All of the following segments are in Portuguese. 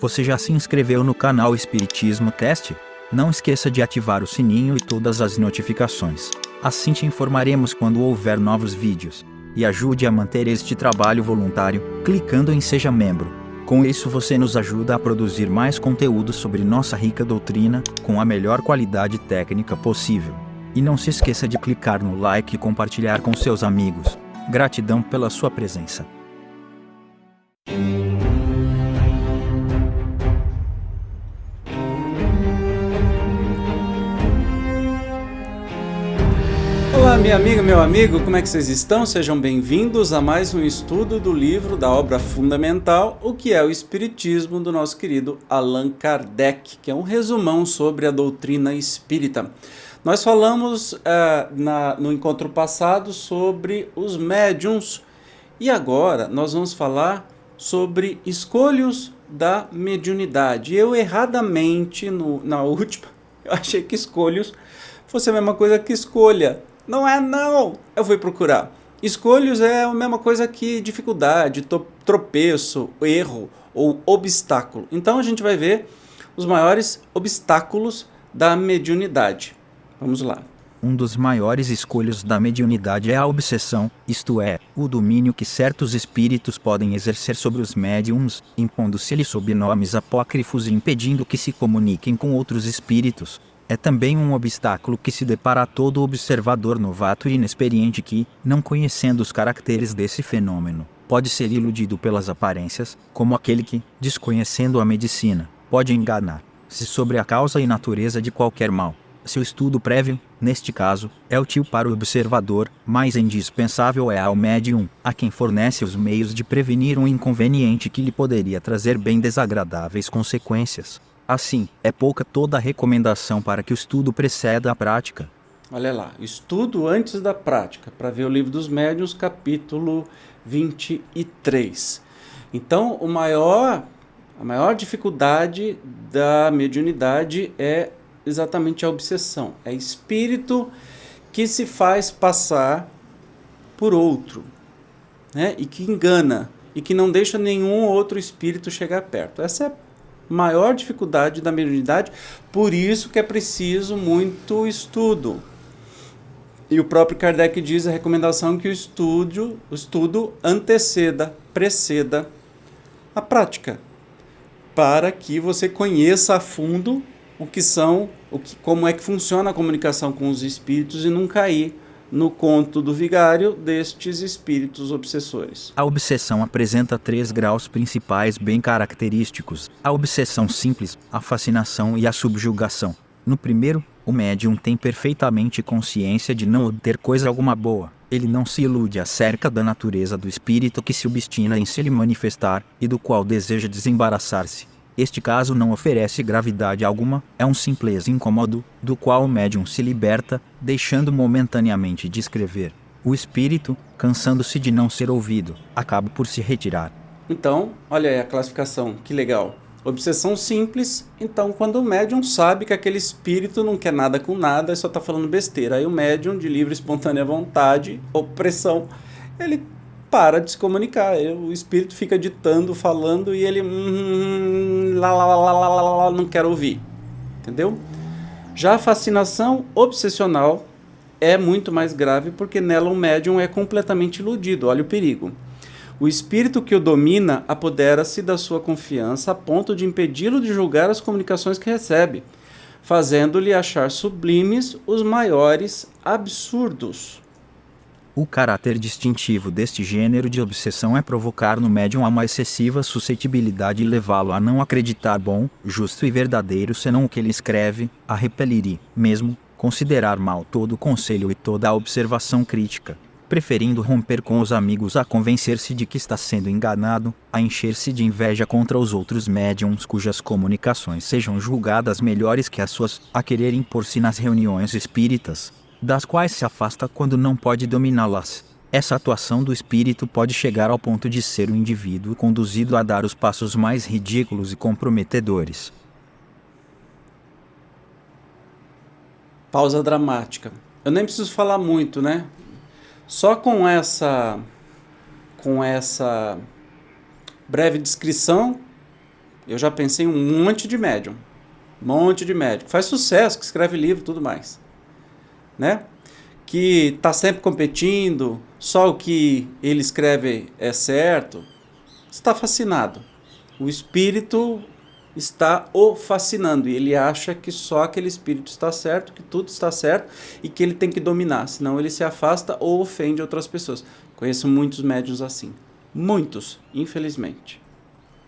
Você já se inscreveu no canal Espiritismo Teste? Não esqueça de ativar o sininho e todas as notificações. Assim te informaremos quando houver novos vídeos. E ajude a manter este trabalho voluntário, clicando em Seja Membro. Com isso você nos ajuda a produzir mais conteúdo sobre nossa rica doutrina, com a melhor qualidade técnica possível. E não se esqueça de clicar no like e compartilhar com seus amigos. Gratidão pela sua presença. Olá, minha amiga, meu amigo, como é que vocês estão? Sejam bem-vindos a mais um estudo do livro da obra fundamental, O que é o Espiritismo, do nosso querido Allan Kardec, que é um resumão sobre a doutrina espírita. Nós falamos no encontro passado sobre os médiuns e agora nós vamos falar sobre escolhos da mediunidade. Eu erradamente, na última, eu achei que escolhos fosse a mesma coisa que escolha. Não é não! Eu fui procurar. Escolhos é a mesma coisa que dificuldade, tropeço, erro ou obstáculo. Então a gente vai ver os maiores obstáculos da mediunidade. Vamos lá. Um dos maiores escolhos da mediunidade é a obsessão, isto é, o domínio que certos espíritos podem exercer sobre os médiums, impondo-se-lhes sob nomes apócrifos e impedindo que se comuniquem com outros espíritos. É também um obstáculo que se depara a todo observador novato e inexperiente que, não conhecendo os caracteres desse fenômeno, pode ser iludido pelas aparências, como aquele que, desconhecendo a medicina, pode enganar-se sobre a causa e natureza de qualquer mal. Seu estudo prévio, neste caso, é útil para o observador, mas indispensável é ao médium, a quem fornece os meios de prevenir um inconveniente que lhe poderia trazer bem desagradáveis consequências. Assim, é pouca toda a recomendação para que o estudo preceda a prática. Olha lá, estudo antes da prática, para ver o Livro dos Médiuns, capítulo 23. Então, a maior dificuldade da mediunidade é exatamente a obsessão. É espírito que se faz passar por outro, né? E que engana, e que não deixa nenhum outro espírito chegar perto. Essa é a maior dificuldade da mediunidade, por isso que é preciso muito estudo. E o próprio Kardec diz a recomendação que o estudo preceda a prática, para que você conheça a fundo como é que funciona a comunicação com os espíritos e não cair no conto do vigário destes espíritos obsessores. A obsessão apresenta 3 graus principais bem característicos: a obsessão simples, a fascinação e a subjugação. No primeiro, o médium tem perfeitamente consciência de não obter coisa alguma boa. Ele não se ilude acerca da natureza do espírito que se obstina em se lhe manifestar e do qual deseja desembaraçar-se. Este caso não oferece gravidade alguma, é um simples incômodo, do qual o médium se liberta, deixando momentaneamente de escrever. O espírito, cansando-se de não ser ouvido, acaba por se retirar. Então, olha aí a classificação, que legal. Obsessão simples, então quando o médium sabe que aquele espírito não quer nada com nada, só está falando besteira. Aí o médium, de livre e espontânea vontade, opressão, ele para de se comunicar, o espírito fica ditando, falando e ele não quer ouvir, entendeu? Já a fascinação obsessional é muito mais grave porque nela o médium é completamente iludido, olha o perigo. O espírito que o domina apodera-se da sua confiança a ponto de impedi-lo de julgar as comunicações que recebe, fazendo-lhe achar sublimes os maiores absurdos. O caráter distintivo deste gênero de obsessão é provocar no médium uma excessiva suscetibilidade e levá-lo a não acreditar bom, justo e verdadeiro senão o que ele escreve, a repelir e, mesmo, considerar mal todo o conselho e toda a observação crítica, preferindo romper com os amigos a convencer-se de que está sendo enganado, a encher-se de inveja contra os outros médiums cujas comunicações sejam julgadas melhores que as suas, a querer impor-se nas reuniões espíritas, das quais se afasta quando não pode dominá-las. Essa atuação do espírito pode chegar ao ponto de ser o indivíduo conduzido a dar os passos mais ridículos e comprometedores. Pausa dramática. Eu nem preciso falar muito, né? Só com essa breve descrição Eu já pensei em um monte de médium. Um monte de médium. Faz sucesso, que escreve livro e tudo mais. Né? Que está sempre competindo, só o que ele escreve é certo. Está fascinado. O espírito está o fascinando e ele acha que só aquele espírito está certo, que tudo está certo e que ele tem que dominar, senão ele se afasta ou ofende outras pessoas. Conheço muitos médiuns assim. Muitos, infelizmente.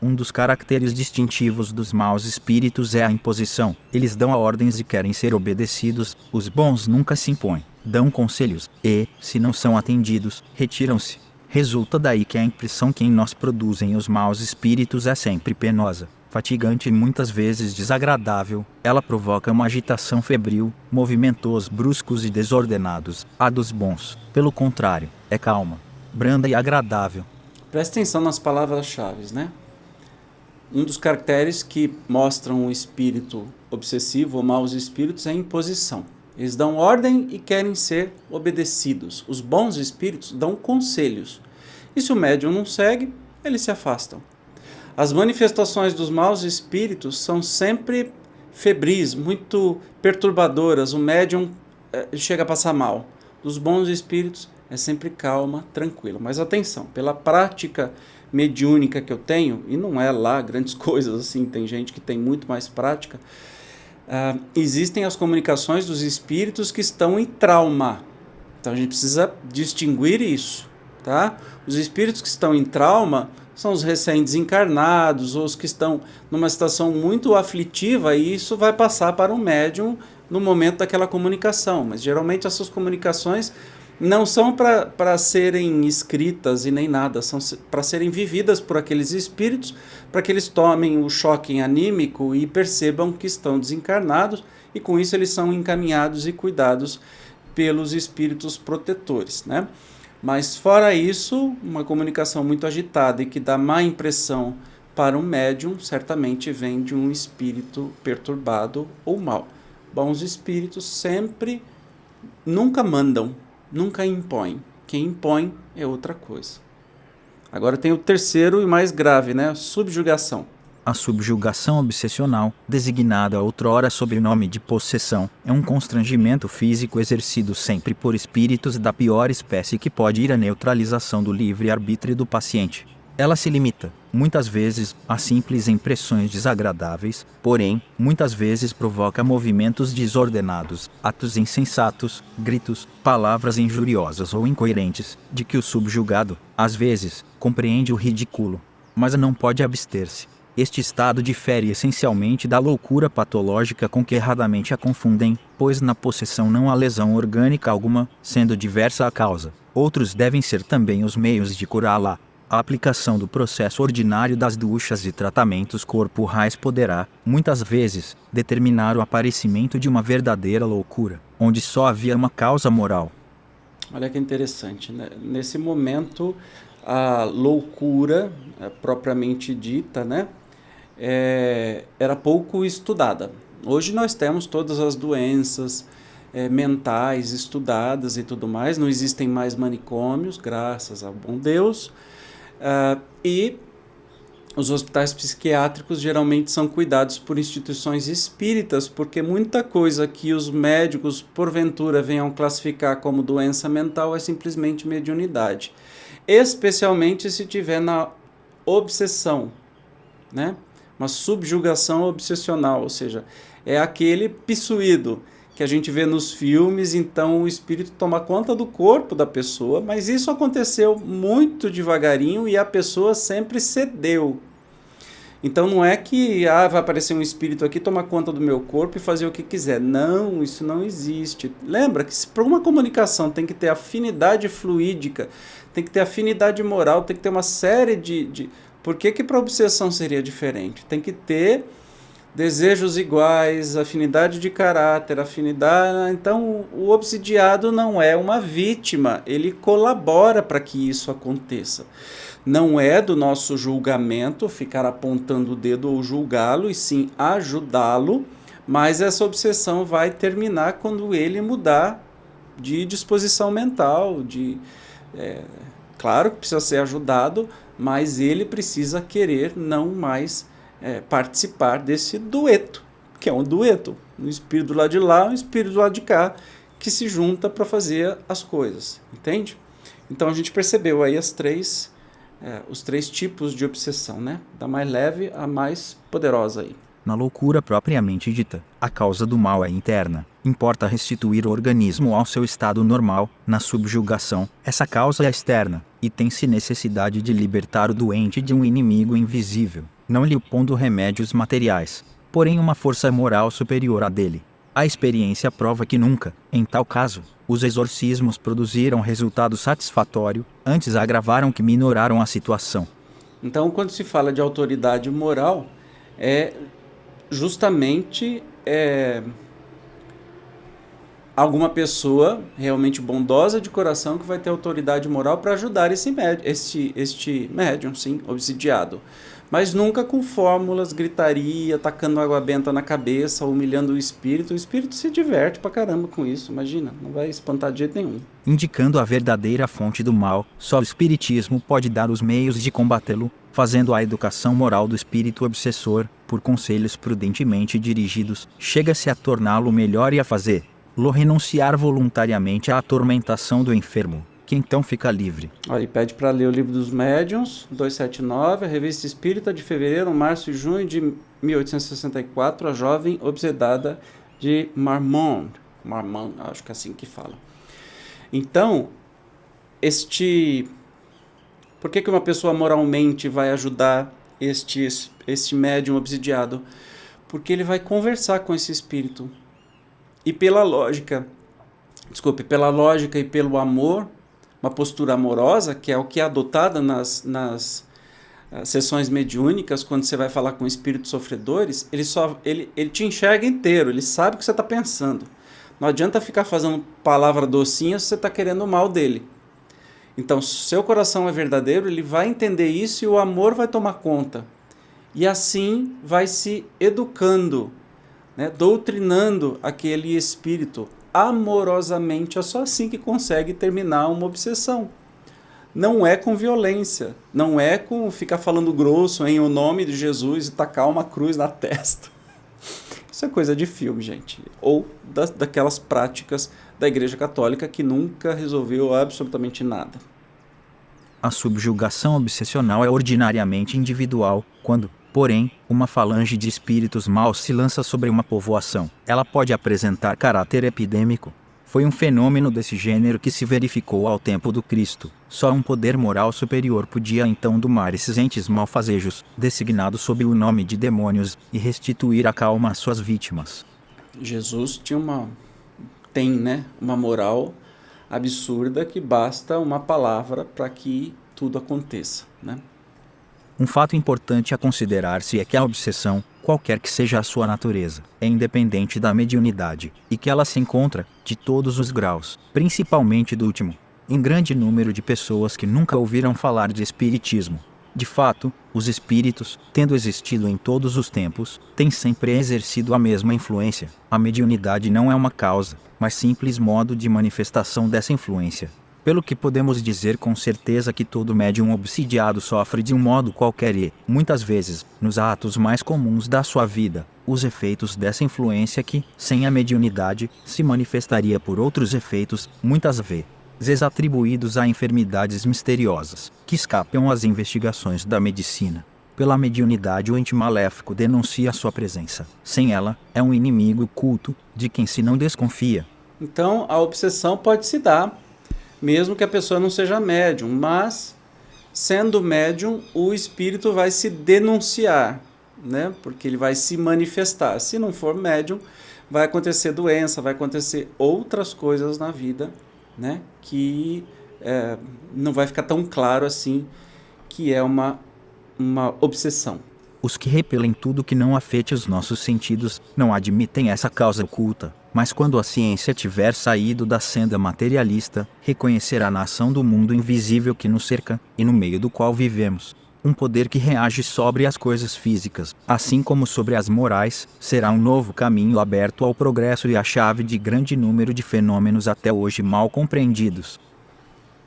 Um dos caracteres distintivos dos maus espíritos é a imposição. Eles dão ordens e querem ser obedecidos. Os bons nunca se impõem, dão conselhos e, se não são atendidos, retiram-se. Resulta daí que a impressão que em nós produzem os maus espíritos é sempre penosa, fatigante e muitas vezes desagradável. Ela provoca uma agitação febril, movimentos bruscos e desordenados. A dos bons, pelo contrário, é calma, branda e agradável. Presta atenção nas palavras-chave, né? Um dos caracteres que mostram o espírito obsessivo ou maus espíritos é a imposição. Eles dão ordem e querem ser obedecidos. Os bons espíritos dão conselhos. E se o médium não segue, eles se afastam. As manifestações dos maus espíritos são sempre febris, muito perturbadoras. O médium chega a passar mal. Dos bons espíritos é sempre calma, tranquila. Mas atenção, pela prática mediúnica que eu tenho, e não é lá grandes coisas assim, tem gente que tem muito mais prática, existem as comunicações dos espíritos que estão em trauma. Então a gente precisa distinguir isso, tá? Os espíritos que estão em trauma são os recém-desencarnados, ou os que estão numa situação muito aflitiva, e isso vai passar para um médium no momento daquela comunicação. Mas geralmente essas comunicações não são para serem escritas e nem nada, são para serem vividas por aqueles espíritos, para que eles tomem o choque anímico e percebam que estão desencarnados, e com isso eles são encaminhados e cuidados pelos espíritos protetores, né? Mas fora isso, uma comunicação muito agitada e que dá má impressão para um médium, certamente vem de um espírito perturbado ou mau. Bons espíritos sempre, nunca mandam, nunca impõem. Quem impõe é outra coisa. Agora tem o terceiro e mais grave, né? Subjugação. A subjugação obsessional, designada outrora sob o nome de possessão, é um constrangimento físico exercido sempre por espíritos da pior espécie que pode ir à neutralização do livre-arbítrio do paciente. Ela se limita, muitas vezes, a simples impressões desagradáveis, porém, muitas vezes provoca movimentos desordenados, atos insensatos, gritos, palavras injuriosas ou incoerentes, de que o subjugado, às vezes, compreende o ridículo, mas não pode abster-se. Este estado difere essencialmente da loucura patológica com que erradamente a confundem, pois na possessão não há lesão orgânica alguma, sendo diversa a causa. Outros devem ser também os meios de curá-la. A aplicação do processo ordinário das duchas e tratamentos corporais poderá, muitas vezes, determinar o aparecimento de uma verdadeira loucura, onde só havia uma causa moral. Olha que interessante, né? Nesse momento, a loucura, propriamente dita, né, era pouco estudada. Hoje nós temos todas as doenças mentais estudadas e tudo mais, não existem mais manicômios, graças ao bom Deus, e os hospitais psiquiátricos geralmente são cuidados por instituições espíritas, porque muita coisa que os médicos porventura venham classificar como doença mental é simplesmente mediunidade, especialmente se tiver na obsessão, né? Uma subjugação obsessional, ou seja, é aquele possuído que a gente vê nos filmes, então o espírito toma conta do corpo da pessoa, mas isso aconteceu muito devagarinho e a pessoa sempre cedeu. Então não é que vai aparecer um espírito aqui, tomar conta do meu corpo e fazer o que quiser. Não, isso não existe. Lembra que para uma comunicação tem que ter afinidade fluídica, tem que ter afinidade moral, tem que ter uma série de... Por que para a obsessão seria diferente? Tem que ter desejos iguais, afinidade de caráter, afinidade... Então, o obsidiado não é uma vítima, ele colabora para que isso aconteça. Não é do nosso julgamento ficar apontando o dedo ou julgá-lo, e sim ajudá-lo, mas essa obsessão vai terminar quando ele mudar de disposição mental, claro que precisa ser ajudado, mas ele precisa querer não mais participar desse dueto, que é um dueto, um espírito do lado de lá, um espírito do lado de cá, que se junta para fazer as coisas, entende? Então a gente percebeu aí os três tipos de obsessão, né? Da mais leve à mais poderosa aí. Na loucura propriamente dita, a causa do mal é interna. Importa restituir o organismo ao seu estado normal. Na subjugação, essa causa é externa, e tem-se necessidade de libertar o doente de um inimigo invisível, não lhe opondo remédios materiais, porém uma força moral superior à dele. A experiência prova que nunca, em tal caso, os exorcismos produziram resultado satisfatório, antes agravaram que minoraram a situação. Então, quando se fala de autoridade moral, é justamente alguma pessoa realmente bondosa de coração que vai ter autoridade moral para ajudar este médium, sim, obsidiado. Mas nunca com fórmulas, gritaria, tacando água benta na cabeça, humilhando o espírito. O espírito se diverte pra caramba com isso, imagina, não vai espantar de jeito nenhum. Indicando a verdadeira fonte do mal, só o espiritismo pode dar os meios de combatê-lo, fazendo a educação moral do espírito obsessor, por conselhos prudentemente dirigidos, chega-se a torná-lo melhor e a fazer-lo renunciar voluntariamente à atormentação do enfermo, que então fica livre. Olha, ele pede para ler o Livro dos Médiuns, 279, a Revista Espírita de fevereiro, março e junho de 1864, a jovem obsedada de Marmont, acho que é assim que fala. Então, por que uma pessoa moralmente vai ajudar este médium obsidiado? Porque ele vai conversar com esse espírito. E pela lógica e pelo amor, uma postura amorosa, que é o que é adotada nas sessões mediúnicas, quando você vai falar com espíritos sofredores, ele te enxerga inteiro, ele sabe o que você está pensando. Não adianta ficar fazendo palavra docinha se você está querendo o mal dele. Então, se seu coração é verdadeiro, ele vai entender isso e o amor vai tomar conta. E assim vai se educando, né, doutrinando aquele espírito amorosamente. É só assim que consegue terminar uma obsessão. Não é com violência, não é com ficar falando grosso em o nome de Jesus e tacar uma cruz na testa. Isso é coisa de filme, gente. Ou daquelas práticas da Igreja Católica que nunca resolveu absolutamente nada. A subjugação obsessional é ordinariamente individual, quando, porém, uma falange de espíritos maus se lança sobre uma povoação. Ela pode apresentar caráter epidêmico. Foi um fenômeno desse gênero que se verificou ao tempo do Cristo. Só um poder moral superior podia então domar esses entes malfazejos, designados sob o nome de demônios, e restituir a calma às suas vítimas. Jesus tem uma moral absurda que basta uma palavra para que tudo aconteça, né? Um fato importante a considerar-se é que a obsessão, qualquer que seja a sua natureza, é independente da mediunidade, e que ela se encontra, de todos os graus, principalmente do último, em grande número de pessoas que nunca ouviram falar de espiritismo. De fato, os espíritos, tendo existido em todos os tempos, têm sempre exercido a mesma influência. A mediunidade não é uma causa, mas simples modo de manifestação dessa influência. Pelo que podemos dizer com certeza que todo médium obsidiado sofre de um modo qualquer e, muitas vezes, nos atos mais comuns da sua vida, os efeitos dessa influência que, sem a mediunidade, se manifestaria por outros efeitos, muitas vezes atribuídos a enfermidades misteriosas, que escapam às investigações da medicina. Pela mediunidade o ente maléfico denuncia sua presença. Sem ela, é um inimigo oculto, de quem se não desconfia. Então, a obsessão pode se dar, mesmo que a pessoa não seja médium, mas, sendo médium, o espírito vai se denunciar, né? Porque ele vai se manifestar. Se não for médium, vai acontecer doença, vai acontecer outras coisas na vida, né? Que não vai ficar tão claro assim que é uma obsessão. Os que repelem tudo que não afete os nossos sentidos não admitem essa causa oculta, mas quando a ciência tiver saído da senda materialista, reconhecerá na ação do mundo invisível que nos cerca e no meio do qual vivemos um poder que reage sobre as coisas físicas, assim como sobre as morais. Será um novo caminho aberto ao progresso e a chave de grande número de fenômenos até hoje mal compreendidos.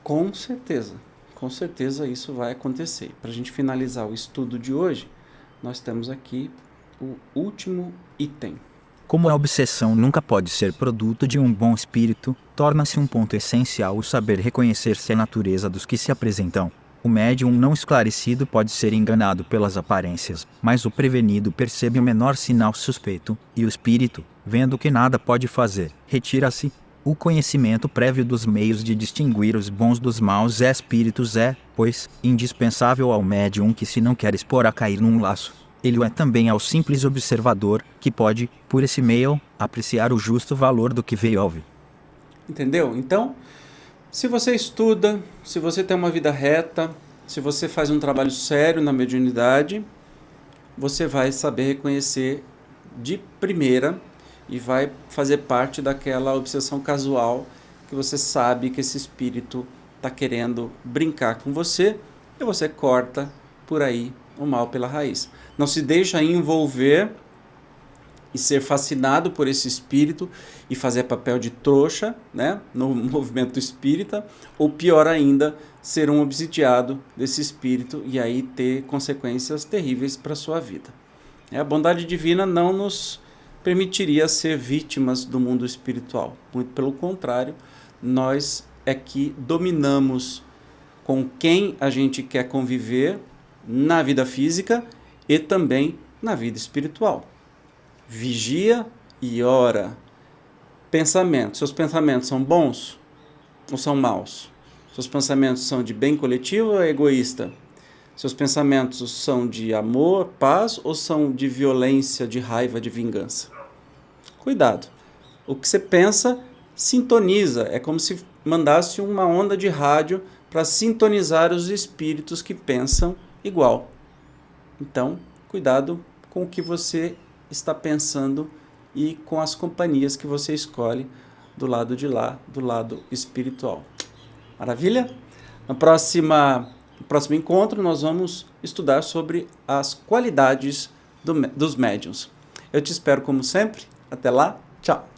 Com certeza isso vai acontecer. Para a gente finalizar o estudo de hoje, nós temos aqui o último item. Como a obsessão nunca pode ser produto de um bom espírito, torna-se um ponto essencial o saber reconhecer-se a natureza dos que se apresentam. O médium não esclarecido pode ser enganado pelas aparências, mas o prevenido percebe o menor sinal suspeito, e o espírito, vendo que nada pode fazer, retira-se. O conhecimento prévio dos meios de distinguir os bons dos maus espíritos é, pois, indispensável ao médium que se não quer expor a cair num laço. Ele o é também ao simples observador, que pode, por esse meio, apreciar o justo valor do que vê e ouve. Entendeu? Então, se você estuda, se você tem uma vida reta, se você faz um trabalho sério na mediunidade, você vai saber reconhecer de primeira e vai fazer parte daquela obsessão casual que você sabe que esse espírito está querendo brincar com você e você corta por aí o mal pela raiz. Não se deixa envolver e ser fascinado por esse espírito e fazer papel de trouxa, né, no movimento espírita, ou pior ainda, ser um obsidiado desse espírito e aí ter consequências terríveis para a sua vida. A bondade divina não nos permitiria ser vítimas do mundo espiritual. Muito pelo contrário, nós é que dominamos com quem a gente quer conviver na vida física e também na vida espiritual. Vigia e ora. Pensamento. Seus pensamentos são bons ou são maus? Seus pensamentos são de bem coletivo ou egoísta? Seus pensamentos são de amor, paz ou são de violência, de raiva, de vingança? Cuidado. O que você pensa, sintoniza. É como se mandasse uma onda de rádio para sintonizar os espíritos que pensam igual. Então, cuidado com o que você está pensando e com as companhias que você escolhe do lado de lá, do lado espiritual. Maravilha? No próximo encontro, nós vamos estudar sobre as qualidades dos médiuns. Eu te espero como sempre. Até lá. Tchau.